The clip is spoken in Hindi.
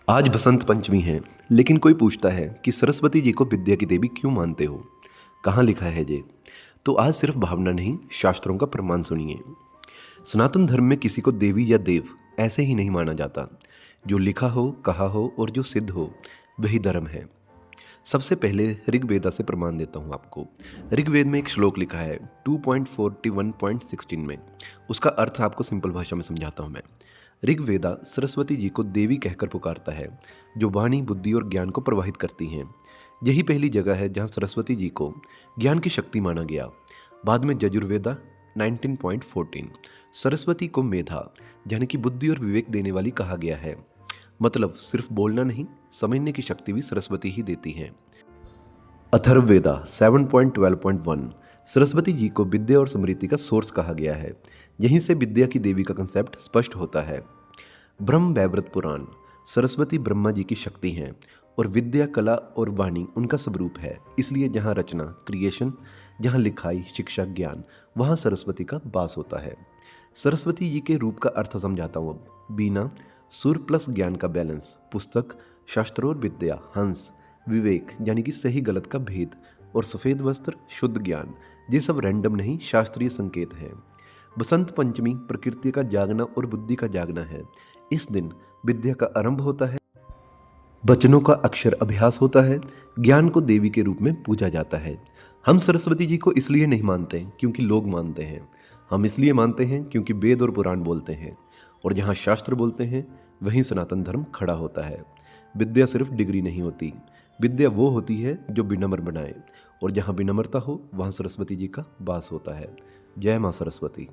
आज बसंत पंचमी है, लेकिन कोई पूछता है कि सरस्वती जी को विद्या की देवी क्यों मानते हो? कहाँ लिखा है ये? तो आज सिर्फ भावना नहीं, शास्त्रों का प्रमाण सुनिए। सनातन धर्म में किसी को देवी या देव ऐसे ही नहीं माना जाता। जो लिखा हो, कहा हो और जो सिद्ध हो, वही धर्म है। सबसे पहले ऋग्वेदा से प्रमाण देता हूँ आपको। ऋग्वेद में एक श्लोक लिखा है 2.41.16 में। उसका अर्थ आपको सिंपल भाषा में समझाता हूँ मैं। ऋग्वेदा सरस्वती जी को देवी कहकर पुकारता है, जो वाणी, बुद्धि और ज्ञान को प्रवाहित करती हैं। यही पहली जगह है जहाँ सरस्वती जी को ज्ञान की शक्ति माना गया। बाद में यजुर्वेदा 19.14 सरस्वती को मेधा यानी कि बुद्धि और विवेक देने वाली कहा गया है। मतलब सिर्फ बोलना नहीं, समझने की शक्ति भी सरस्वती ही देती हैं। अथर्ववेदा 7.12.1 सरस्वती जी को विद्या और स्मृति का सोर्स कहा गया है। यहीं से विद्या की देवी का कंसेप्ट स्पष्ट होता है। ब्रह्म वैवर्त पुराण सरस्वती ब्रह्मा जी की शक्ति हैं और विद्या, कला और वाणी उनका स्वरूप है। इसलिए जहाँ रचना, क्रिएशन, जहाँ लिखाई, शिक्षा, ज्ञान, वहाँ सरस्वती का वास होता है। सरस्वती जी के रूप का अर्थ समझाता हूँ अब। बीना सुर प्लस ज्ञान का बैलेंस, पुस्तक, शास्त्र और विद्या, हंस विवेक यानी कि सही गलत का भेद, और सफ़ेद वस्त्र शुद्ध ज्ञान। ये सब रैंडम नहीं, शास्त्रीय संकेत हैं। बसंत पंचमी प्रकृति का जागना और बुद्धि का जागना है। इस दिन विद्या का आरंभ होता है, वचनों का अक्षर अभ्यास होता है, ज्ञान को देवी के रूप में पूजा जाता है। हम सरस्वती जी को इसलिए नहीं मानते क्योंकि लोग मानते हैं। हम इसलिए मानते हैं क्योंकि वेद और पुराण बोलते हैं, और जहाँ शास्त्र बोलते हैं वहीं सनातन धर्म खड़ा होता है। विद्या सिर्फ डिग्री नहीं होती, विद्या वो होती है जो विनम्र बनाए, और जहाँ विनम्रता हो वहाँ सरस्वती जी का वास होता है। जय माँ सरस्वती।